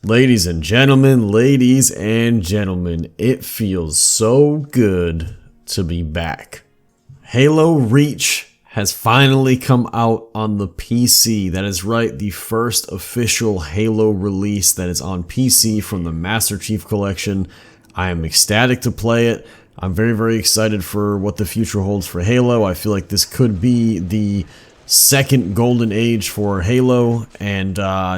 Ladies and gentlemen, it feels so good to be back. Halo Reach has finally come out on the PC. That is right, the first official Halo release that is on PC from the Master Chief Collection. I am ecstatic to play it. I'm very excited for what the future holds for Halo. I feel like this could be the second golden age for Halo, and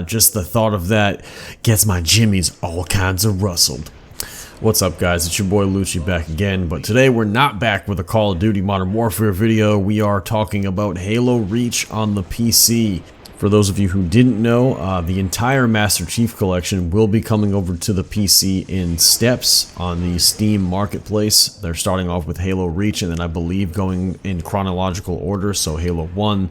just the thought of that gets my jimmies all kinds of rustled. What's up, guys? It's your boy Lucci back again, but today we're not back with a Call of Duty Modern Warfare video. We are talking about Halo Reach on the PC. For those of you who didn't know, the entire Master Chief Collection will be coming over to the PC in steps on the Steam Marketplace. They're starting off with Halo Reach, and then I believe going in chronological order, so Halo 1,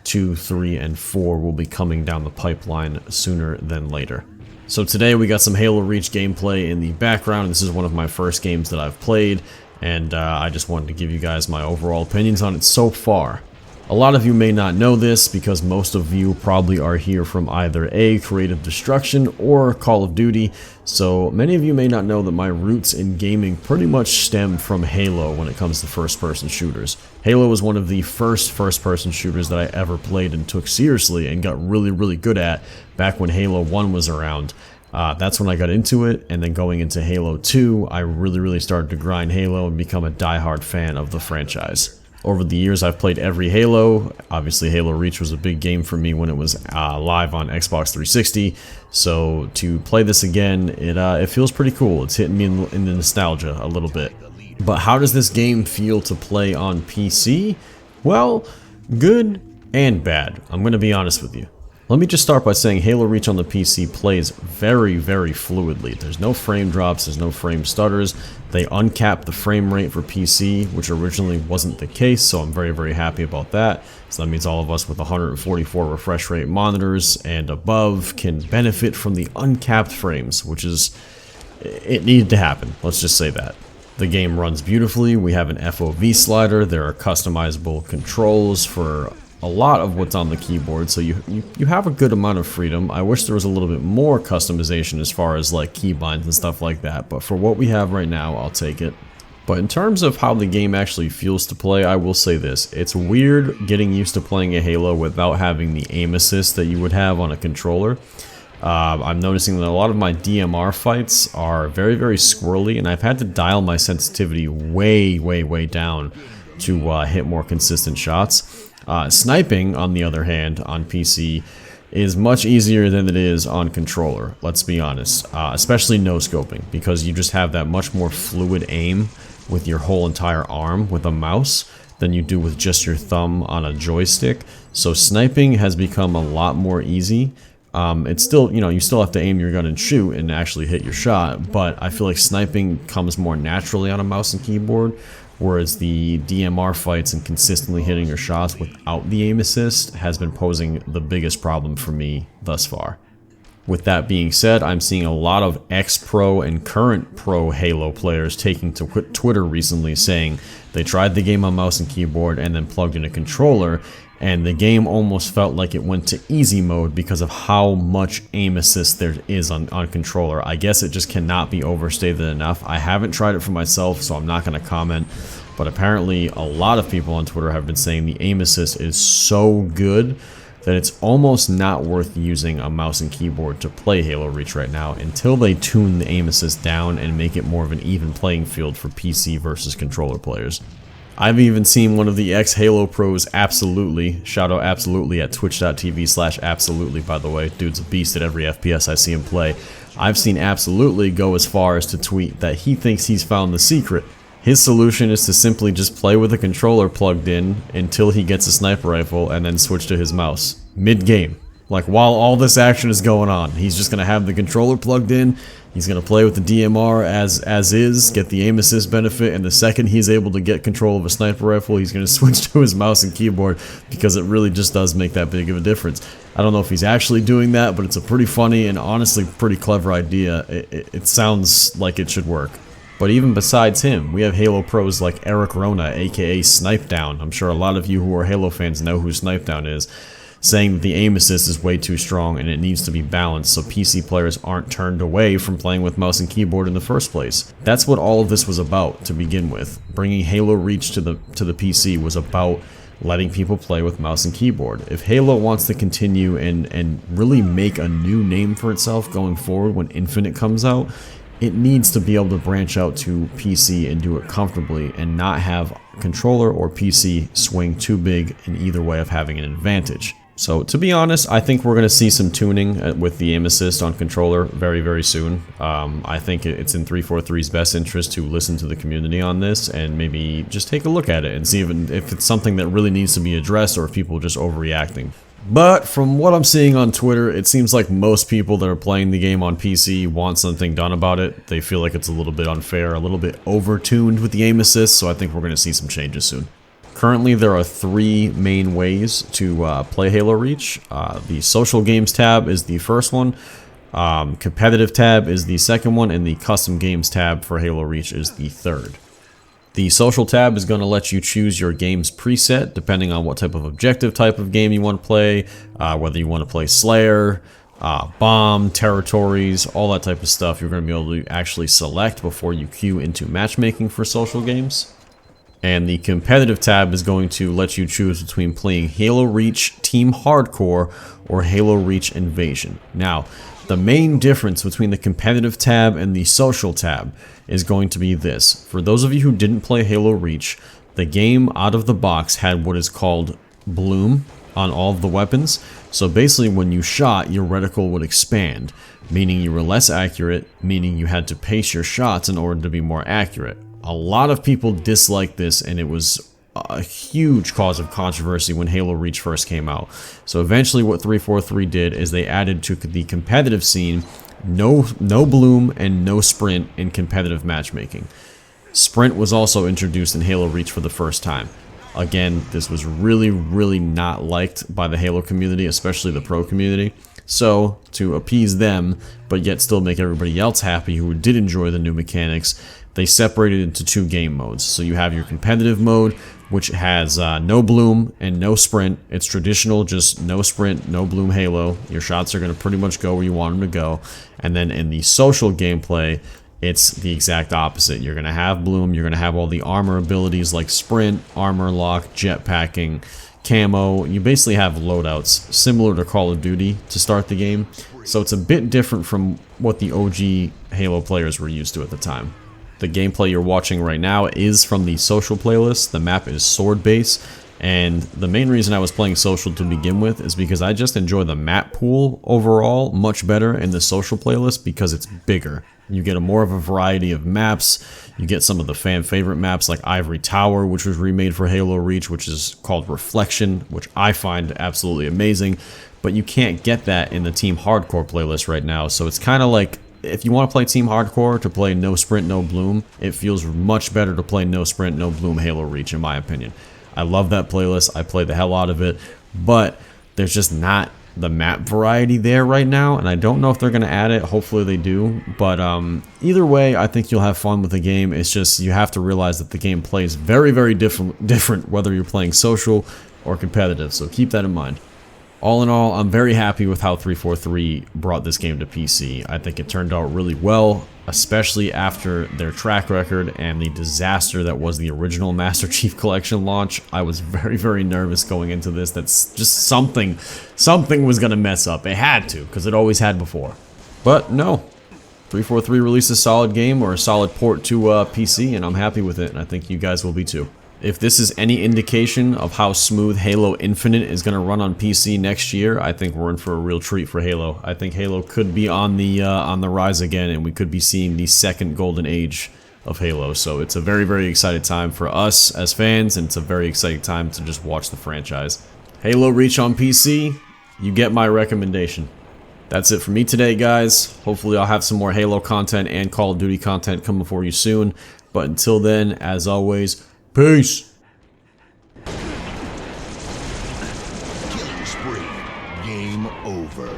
2, 3, and 4 will be coming down the pipeline sooner than later. So today we got some Halo Reach gameplay in the background. This is one of my first games that I've played, and I just wanted to give you guys my overall opinions on it so far. A lot of you may not know this because most of you probably are here from either A, Creative Destruction, or Call of Duty, so many of you may not know that my roots in gaming pretty much stem from Halo when it comes to first-person shooters. Halo was one of the first-person shooters that I ever played and took seriously and got really good at back when Halo 1 was around. That's when I got into it, and then going into Halo 2, I really started to grind Halo and become a die-hard fan of the franchise. Over the years, I've played every Halo. Obviously, Halo Reach was a big game for me when it was live on Xbox 360. So to play this again, it feels pretty cool. It's hitting me in the nostalgia a little bit. But how does this game feel to play on PC? Well, good and bad. I'm going to be honest with you. Let me just start by saying Halo Reach on the PC plays very fluidly. There's no frame drops, there's no frame stutters. They uncapped the frame rate for PC, which originally wasn't the case, so I'm very happy about that. So that means all of us with 144 refresh rate monitors and above can benefit from the uncapped frames, which is, it needed to happen. Let's just say that. The game runs beautifully. We have an FOV slider. There are customizable controls for a lot of what's on the keyboard, so you have a good amount of freedom. I wish there was a little bit more customization as far as like keybinds and stuff like that, but for what we have right now, I'll take it. But in terms of how the game actually feels to play, I will say this. It's weird getting used to playing a Halo without having the aim assist that you would have on a controller. I'm noticing that a lot of my DMR fights are very squirrely, and I've had to dial my sensitivity way down to hit more consistent shots. Sniping, on the other hand, on PC is much easier than it is on controller, let's be honest, especially no-scoping, because you just have that much more fluid aim with your whole entire arm with a mouse than you do with just your thumb on a joystick. So sniping has become a lot more easy. It's still, you still have to aim your gun and shoot and actually hit your shot, but I feel like sniping comes more naturally on a mouse and keyboard, whereas the DMR fights and consistently hitting your shots without the aim assist has been posing the biggest problem for me thus far. With that being said, I'm seeing a lot of ex-pro and current pro Halo players taking to Twitter recently saying they tried the game on mouse and keyboard and then plugged in a controller, and the game almost felt like it went to easy mode because of how much aim assist there is on controller. I guess it just cannot be overstated enough. I haven't tried it for myself, so I'm not going to comment, but apparently a lot of people on Twitter have been saying the aim assist is so good that it's almost not worth using a mouse and keyboard to play Halo Reach right now until they tune the aim assist down and make it more of an even playing field for PC versus controller players. I've even seen one of the ex-Halo pros, Absolutely, shout out Absolutely at twitch.tv/absolutely, by the way. Dude's a beast at every FPS I see him play. I've seen Absolutely go as far as to tweet that he thinks he's found the secret. His solution is to simply just play with a controller plugged in until he gets a sniper rifle and then switch to his mouse, mid-game. Like, while all this action is going on, he's just going to have the controller plugged in, he's going to play with the DMR as is, get the aim assist benefit, and the second he's able to get control of a sniper rifle, he's going to switch to his mouse and keyboard, because it really just does make that big of a difference. I don't know if he's actually doing that, but it's a pretty funny and honestly pretty clever idea. It sounds like it should work. But even besides him, we have Halo pros like Eric Rona, aka Snipedown. I'm sure a lot of you who are Halo fans know who Snipedown is. saying that the aim assist is way too strong and it needs to be balanced so PC players aren't turned away from playing with mouse and keyboard in the first place. That's what all of this was about to begin with. Bringing Halo Reach to the PC was about letting people play with mouse and keyboard. If Halo wants to continue and really make a new name for itself going forward when Infinite comes out, it needs to be able to branch out to PC and do it comfortably and not have controller or PC swing too big in either way of having an advantage. So to be honest, I think we're going to see some tuning with the aim assist on controller very, very soon. I think it's in 343's best interest to listen to the community on this and maybe just take a look at it and see if it's something that really needs to be addressed or if people are just overreacting. But from what I'm seeing on Twitter, it seems like most people that are playing the game on PC want something done about it. They feel like it's a little bit unfair, a little bit over-tuned with the aim assist, so I think we're going to see some changes soon. Currently, there are 3 main ways to play Halo Reach. The Social Games tab is the first one, Competitive tab is the second one, and the Custom Games tab for Halo Reach is the third. The Social tab is going to let you choose your game's preset, depending on what type of objective type of game you want to play, whether you want to play Slayer, Bomb, Territories, all that type of stuff. You're going to be able to actually select before you queue into matchmaking for social games. And the Competitive tab is going to let you choose between playing Halo Reach Team Hardcore or Halo Reach Invasion. Now, the main difference between the Competitive tab and the Social tab is going to be this. For those of you who didn't play Halo Reach, the game out of the box had what is called bloom on all of the weapons. So basically when you shot, your reticle would expand, meaning you were less accurate, meaning you had to pace your shots in order to be more accurate. A lot of people disliked this, and it was a huge cause of controversy when Halo Reach first came out. So eventually what 343 did is they added to the competitive scene no bloom and no sprint in competitive matchmaking. Sprint was also introduced in Halo Reach for the first time. Again, this was really not liked by the Halo community, especially the pro community. So, to appease them, but yet still make everybody else happy who did enjoy the new mechanics, they separated into 2 game modes. So you have your competitive mode, which has no bloom and no sprint. It's traditional, just no sprint, no bloom Halo. Your shots are going to pretty much go where you want them to go. And then in the social gameplay, it's the exact opposite. You're going to have bloom, you're going to have all the armor abilities like sprint, armor lock, jetpacking, camo. You basically have loadouts similar to Call of Duty to start the game. So it's a bit different from what the OG Halo players were used to at the time. The gameplay you're watching right now is from the social playlist. The map is sword base, and the main reason I was playing social to begin with is because I just enjoy the map pool overall much better in the social playlist because it's bigger. You get more of a variety of maps. You get some of the fan favorite maps like Ivory Tower, which was remade for Halo Reach, which is called Reflection, which I find absolutely amazing. But you can't get that in the Team Hardcore playlist right now, so it's kind of like, if you want to play Team Hardcore to play no sprint, no bloom, it feels much better to play no sprint, no bloom Halo Reach, in my opinion. I love that playlist. I play the hell out of it, but there's just not the map variety there right now, and I don't know if they're going to add it. Hopefully they do, but either way, I think you'll have fun with the game. It's just you have to realize that the game plays very different whether you're playing social or competitive, so keep that in mind. All in all, I'm very happy with how 343 brought this game to PC. I think it turned out really well, especially after their track record and the disaster that was the original Master Chief Collection launch. I was very nervous going into this. That's just something was going to mess up. It had to, because it always had before. But no, 343 released a solid game or a solid port to PC, and I'm happy with it, and I think you guys will be too. If this is any indication of how smooth Halo Infinite is going to run on PC next year, I think we're in for a real treat for Halo. I think Halo could be on the rise again, and we could be seeing the second golden age of Halo. So it's a very exciting time for us as fans, and it's a very exciting time to just watch the franchise. Halo Reach on PC, you get my recommendation. That's it for me today, guys. Hopefully I'll have some more Halo content and Call of Duty content coming for you soon. But until then, as always, peace. Killing spree. Game over.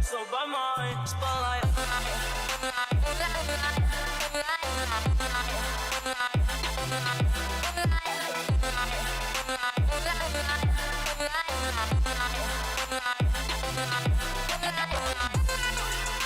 So by my spotlight. Spotlight.